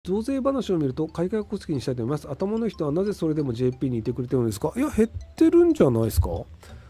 増税話を見ると海外国籍にしたいと思います。頭の人はなぜそれでも JP にいてくれてるんですか？いや、減ってるんじゃないですか。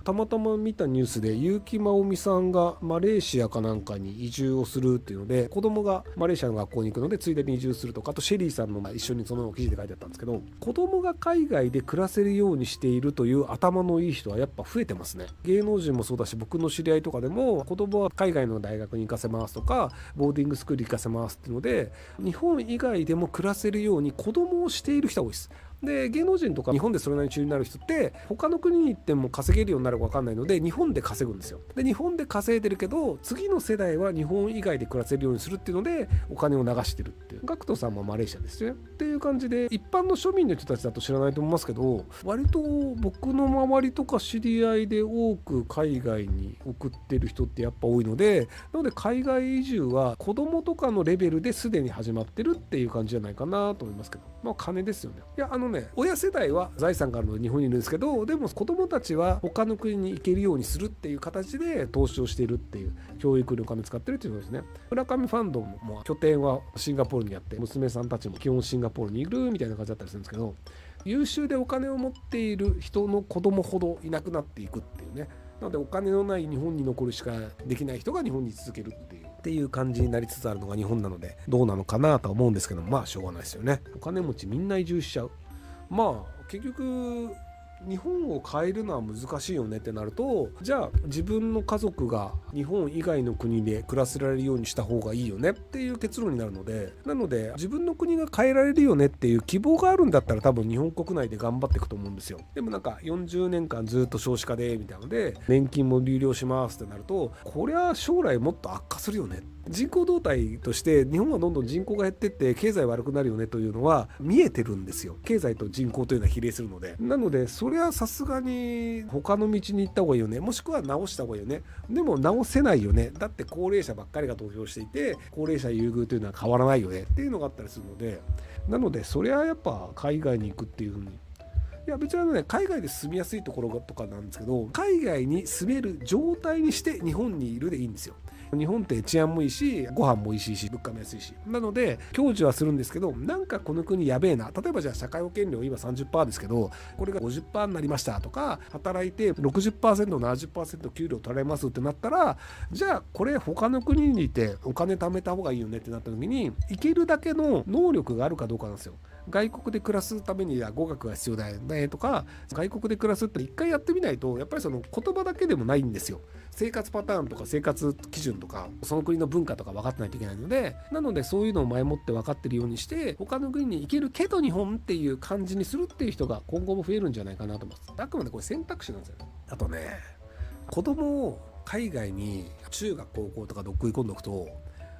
たまたま見たニュースで結城まおみさんがマレーシアかなんかに移住をするっていうので、子供がマレーシアの学校に行くのでついでに移住するとか、あとシェリーさんの一緒にその記事で書いてあったんですけど、子供が海外で暮らせるようにしているという頭のいい人はやっぱ増えてますね。芸能人もそうだし、僕の知り合いとかでも子供は海外の大学に行かせますとかボーディングスクール行かせますっていうので、日本以外でも暮らせるように子供をしている人が多いです。で、芸能人とか日本でそれなりに中になる人って他の国に行っても稼げるようになるか分かんないので日本で稼ぐんですよ。で、日本で稼いでるけど次の世代は日本以外で暮らせるようにするっていうのでお金を流してるっていう。ガクトさんもマレーシアですよねっていう感じで、一般の庶民の人たちだと知らないと思いますけど、割と僕の周りとか知り合いで多く海外に送ってる人ってやっぱ多いので、なので海外移住は子供とかのレベルですでに始まってるっていう感じじゃないかなと思いますけど、まあ金ですよね。いや、親世代は財産があるので日本にいるんですけど、でも子供たちは他の国に行けるようにするっていう形で投資をしているっていう、教育にお金使ってるっていうことですね。村上ファンドも拠点はシンガポールにあって、娘さんたちも基本シンガポールにいるみたいな感じだったりするんですけど、優秀でお金を持っている人の子供ほどいなくなっていくっていうね。なのでお金のない日本に残るしかできない人が日本に続けるっていう感じになりつつあるのが日本なので、どうなのかなとは思うんですけど、まあしょうがないですよね。お金持ちみんな移住しちゃう。まあ結局日本を変えるのは難しいよねってなると、じゃあ自分の家族が日本以外の国で暮らせられるようにした方がいいよねっていう結論になるので、なので自分の国が変えられるよねっていう希望があるんだったら多分日本国内で頑張っていくと思うんですよ。でもなんか40年間ずっと少子化でみたいなので年金も流用しますってなると、これは将来もっと悪化するよね。人口動態として日本はどんどん人口が減ってって経済悪くなるよねというのは見えてるんですよ。経済と人口というのは比例するので。なのでそれはさすがに他の道に行った方がいいよね、もしくは直した方がいいよね。でも直せないよね、だって高齢者ばっかりが投票していて高齢者優遇というのは変わらないよねっていうのがあったりするので、なのでそれはやっぱ海外に行くっていう風に、いや別にね、海外で住みやすいところとかなんですけど、海外に住める状態にして日本にいるでいいんですよ。日本って治安もいいし、ご飯もいいし、物価も安いし。なので、享受はするんですけど、なんかこの国やべえな。例えばじゃあ社会保険料今 30% ですけど、これが 50% になりましたとか、働いて 60%、70% 給料取られますってなったら、じゃあこれ他の国にいてお金貯めた方がいいよねってなった時に、行けるだけの能力があるかどうかなんですよ。外国で暮らすためには語学が必要だよねとか、外国で暮らすって一回やってみないとやっぱりその言葉だけでもないんですよ。生活パターンとか生活基準とかその国の文化とか分かってないといけないので、なのでそういうのを前もって分かってるようにして他の国に行けるけど日本っていう感じにするっていう人が今後も増えるんじゃないかなと思います。あくまでこれ選択肢なんですよね。あとね、子供を海外に中学高校とかどっくり込んどくと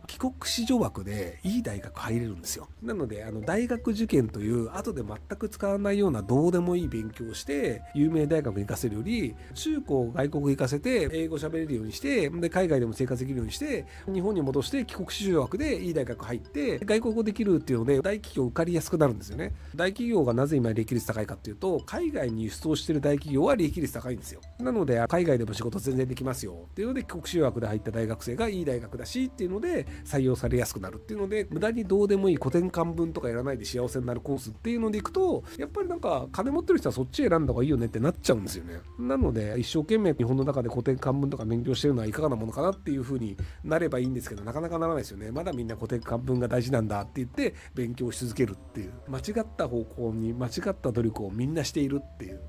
帰国子女枠でいい大学入れるんですよ。なので大学受験という後で全く使わないようなどうでもいい勉強をして有名大学に行かせるより、中高外国行かせて英語喋れるようにして、で海外でも生活できるようにして日本に戻して帰国子女枠でいい大学入って外国語できるっていうので大企業受かりやすくなるんですよね。大企業がなぜ今利益率高いかっていうと、海外に輸出をしている大企業は利益率高いんですよ。なので海外でも仕事全然できますよっていうので帰国子女枠で入った大学生がいい大学だしっていうので採用されやすくなるっていうので、無駄にどうでもいい古典漢文とかやらないで幸せになるコースっていうのでいくと、やっぱりなんか金持ってる人はそっち選んだ方がいいよねってなっちゃうんですよね。なので一生懸命日本の中で古典漢文とか勉強してるのはいかがなものかなっていう風になればいいんですけど、なかなかならないですよね。まだみんな古典漢文が大事なんだって言って勉強し続けるっていう、間違った方向に間違った努力をみんなしているっていう。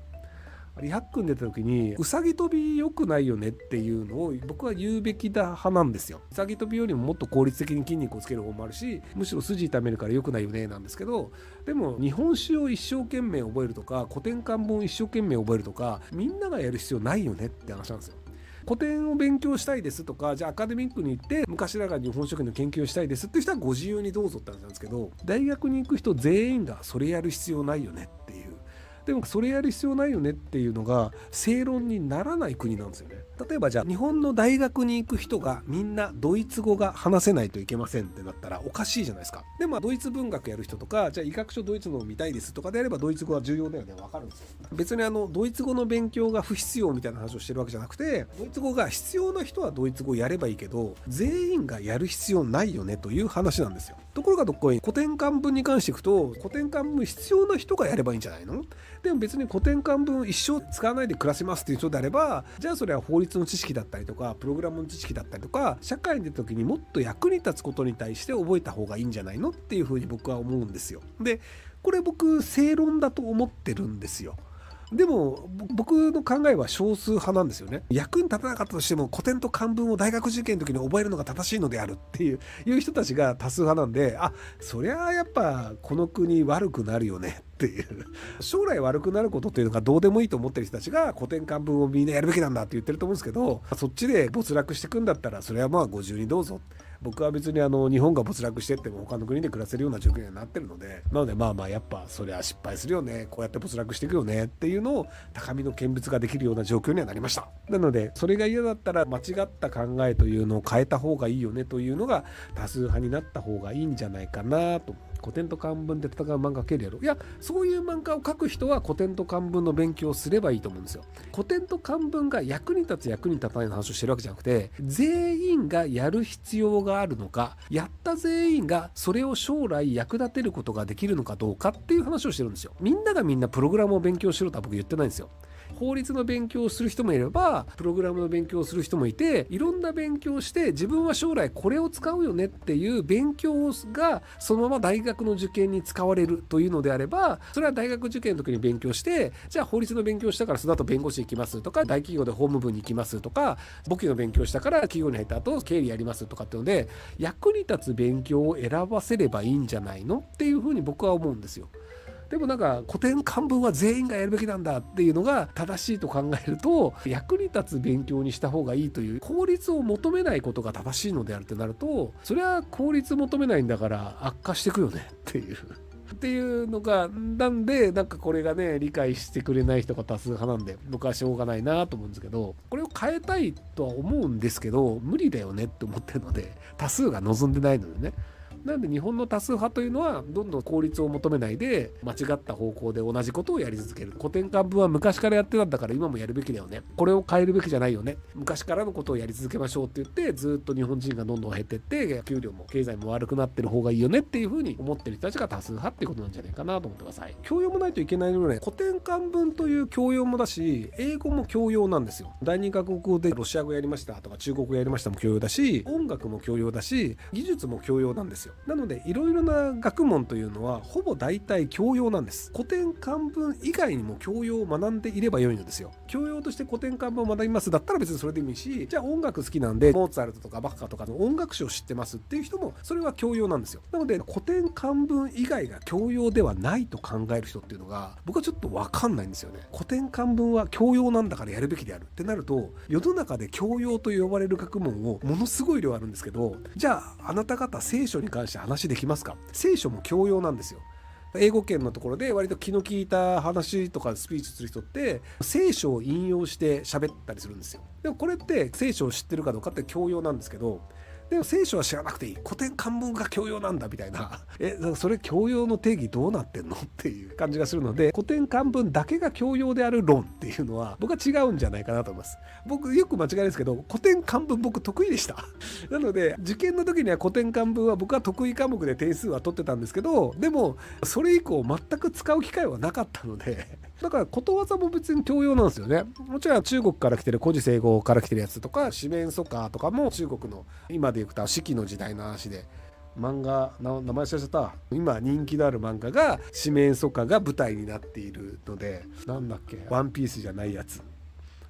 100君出た時にうさぎ跳び良くないよねっていうのを僕は言うべきだ派なんですよ。うさぎ跳びよりももっと効率的に筋肉をつける方もあるし、むしろ筋痛めるから良くないよねなんですけど、でも日本史を一生懸命覚えるとか古典漢文を一生懸命覚えるとかみんながやる必要ないよねって話なんですよ。古典を勉強したいですとか、じゃあアカデミックに行って昔ながら日本書紀の研究をしたいですっていう人はご自由にどうぞって話なんですけど、大学に行く人全員がそれやる必要ないよねっていう。でもそれやる必要ないよねっていうのが正論にならない国なんですよね。例えばじゃあ日本の大学に行く人がみんなドイツ語が話せないといけませんってなったらおかしいじゃないですか。でもドイツ文学やる人とか、じゃあ医学書ドイツのを見たいですとかであればドイツ語は重要だよね、わかるんですよ。別にドイツ語の勉強が不必要みたいな話をしてるわけじゃなくて、ドイツ語が必要な人はドイツ語やればいいけど全員がやる必要ないよねという話なんですよ。ところがどっこい古典漢文に関していくと、古典漢文必要な人がやればいいんじゃないの。でも別に古典漢文一生使わないで暮らせますっていう人であれば、じゃあそれは法律の知識だったりとかプログラムの知識だったりとか、社会に出た時にもっと役に立つことに対して覚えた方がいいんじゃないのっていうふうに僕は思うんですよ。でこれ僕正論だと思ってるんですよ。でも僕の考えは少数派なんですよね。役に立たなかったとしても古典と漢文を大学受験の時に覚えるのが正しいのであるっていう人たちが多数派なんで、そりゃあやっぱこの国悪くなるよねっていう、将来悪くなることっていうのがどうでもいいと思ってる人たちが古典漢文をみんなやるべきなんだって言ってると思うんですけど、そっちで没落していくんだったらそれはまあご自由にどうぞ。僕は別に日本が没落してっても他の国で暮らせるような状況にはなってるので、なのでまあやっぱそれは失敗するよね、こうやって没落していくよねっていうのを高みの見物ができるような状況にはなりました。なのでそれが嫌だったら間違った考えというのを変えた方がいいよねというのが多数派になった方がいいんじゃないかなと。古典と漢文で戦う漫画描けるやろ。いや、そういう漫画を描く人は古典と漢文の勉強をすればいいと思うんですよ。古典と漢文が役に立つ役に立たないの話をしてるわけじゃなくて、全員がやる必要があるのか、やった全員がそれを将来役立てることができるのかどうかっていう話をしてるんですよ。みんながみんなプログラムを勉強しろとは僕言ってないんですよ。法律の勉強をする人もいればプログラムの勉強をする人もいて、いろんな勉強をして自分は将来これを使うよねっていう勉強がそのまま大学の受験に使われるというのであれば、それは大学受験の時に勉強して、じゃあ法律の勉強したからその後弁護士行きますとか、大企業で法務部に行きますとか、簿記の勉強したから企業に入った後経理やりますとかっていうので、役に立つ勉強を選ばせればいいんじゃないのっていうふうに僕は思うんですよ。でもなんか古典漢文は全員がやるべきなんだっていうのが正しいと考えると、役に立つ勉強にした方がいいという効率を求めないことが正しいのであるってなると、それは効率求めないんだから悪化していくよねっていうのが、なんでなんかこれがね理解してくれない人が多数派なんで、僕はしょうがないなと思うんですけど、これを変えたいとは思うんですけど無理だよねって思ってるので、多数が望んでないのでね。なんで日本の多数派というのはどんどん効率を求めないで間違った方向で同じことをやり続ける。古典漢文は昔からやってたんだから今もやるべきだよね、これを変えるべきじゃないよね、昔からのことをやり続けましょうって言ってずっと日本人がどんどん減ってって給料も経済も悪くなってる方がいいよねっていう風に思ってる人たちが多数派っていうことなんじゃないかなと思ってください。教養もないといけないので、古典漢文という教養もだし英語も教養なんですよ。第二外国語でロシア語やりましたとか中国語やりましたも教養だし、音楽も教養だし技術も教養なんですよ。なのでいろいろな学問というのはほぼ大体教養なんです。古典漢文以外にも教養を学んでいれば良いのですよ。教養として古典漢文を学びますだったら別にそれでもいいし、じゃあ音楽好きなんでモーツァルトとかバッハとかの音楽史を知ってますっていう人もそれは教養なんですよ。なので古典漢文以外が教養ではないと考える人っていうのが僕はちょっと分かんないんですよね。古典漢文は教養なんだからやるべきであるってなると、世の中で教養と呼ばれる学問をものすごい量あるんですけど、じゃああなた方聖書に関して話できますか？聖書も教養なんですよ。英語圏のところで割と気の利いた話とかスピーチする人って聖書を引用して喋ったりするんですよ。でもこれって聖書を知ってるかどうかって教養なんですけど、でも聖書は知らなくていい、古典漢文が教養なんだみたいな、それ教養の定義どうなってんのっていう感じがするので、古典漢文だけが教養である論っていうのは僕は違うんじゃないかなと思います。僕よく間違いですけど古典漢文僕得意でしたなので受験の時には古典漢文は僕は得意科目で点数は取ってたんですけど、でもそれ以降全く使う機会はなかったのでだからことわざも別に教養なんですよね。もちろん中国から来てる古事成語から来てるやつとか四面楚歌とかも中国の今で言うと四季の時代の話で、漫画名前忘れちゃった。今人気のある漫画が四面楚歌が舞台になっているので、なんだっけ、ワンピースじゃないやつ、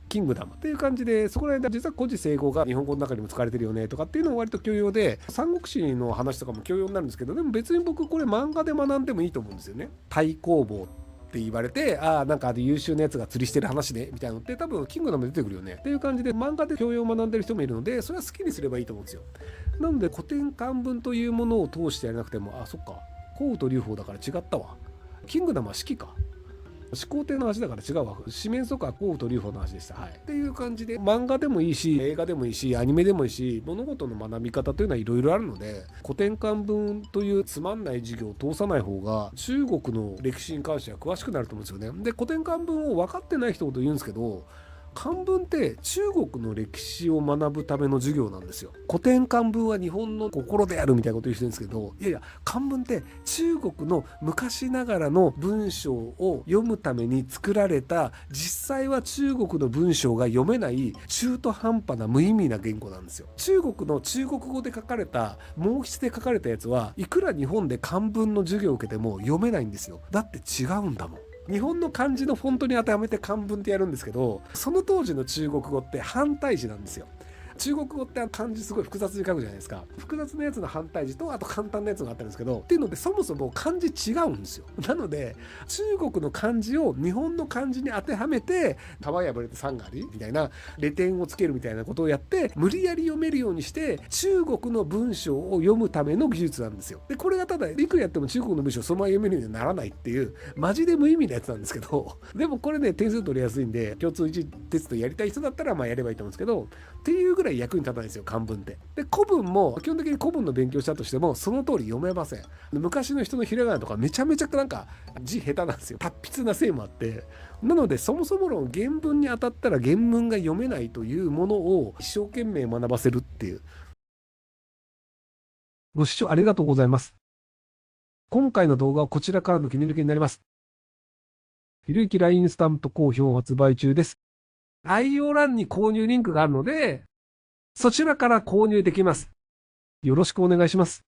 キングダムっていう感じで、そこら辺で実は古事成語が日本語の中にも使われてるよねとかっていうのは割と教養で、三国志の話とかも教養になるんですけど、でも別に僕これ漫画で学んでもいいと思うんですよね。太公望って言われて、なんか優秀なやつが釣りしてる話ねみたいなのって多分キングダム出てくるよねっていう感じで、漫画で教養を学んでる人もいるのでそれは好きにすればいいと思うんですよ。なので古典漢文というものを通してやらなくても、そっか、幸雨と劉邦だから違ったわ、キングダムは四季か、始皇帝の話だから違うわ。四面楚歌幸雨と劉邦の話でした。はい。っていう感じで、漫画でもいいし、映画でもいいし、アニメでもいいし、物事の学び方というのはいろいろあるので、古典漢文というつまんない授業を通さない方が、中国の歴史に関しては詳しくなると思うんですよね。で、古典漢文を分かってない人ほど言うんですけど、漢文って中国の歴史を学ぶための授業なんですよ。古典漢文は日本の心であるみたいなことを言ってるんですけど、いやいや、漢文って中国の昔ながらの文章を読むために作られた、実際は中国の文章が読めない中途半端な無意味な言語なんですよ。中国の中国語で書かれた、毛筆で書かれたやつはいくら日本で漢文の授業を受けても読めないんですよ。だって違うんだもん。日本の漢字のフォントに当てはめて漢文ってやるんですけど、その当時の中国語って反対字なんですよ。中国語って漢字すごい複雑に書くじゃないですか。複雑なやつの反対字と、あと簡単なやつがあったんですけど、っていうのでそもそも漢字違うんですよ。なので中国の漢字を日本の漢字に当てはめて、皮破れて三がりみたいなレ点をつけるみたいなことをやって、無理やり読めるようにして中国の文章を読むための技術なんですよ。でこれがただいくらやっても中国の文章をそのまま読めるようにはならないっていうマジで無意味なやつなんですけど、でもこれね点数取りやすいんで、共通一テストやりたい人だったらまあやればいいと思うんですけど、っていうぐらい役に立たないですよ、漢文って。で古文も基本的に古文の勉強したとしてもその通り読めません。昔の人のひらがなとかめちゃめちゃなんか字下手なんですよ。達筆なせいもあって。なのでそもそも論原文に当たったら原文が読めないというものを一生懸命学ばせるっていう。ご視聴ありがとうございます。今回の動画はこちらからの切り抜きになります。ひろゆき LINE スタンプ好評発売中です。概要欄に購入リンクがあるので、そちらから購入できます。よろしくお願いします。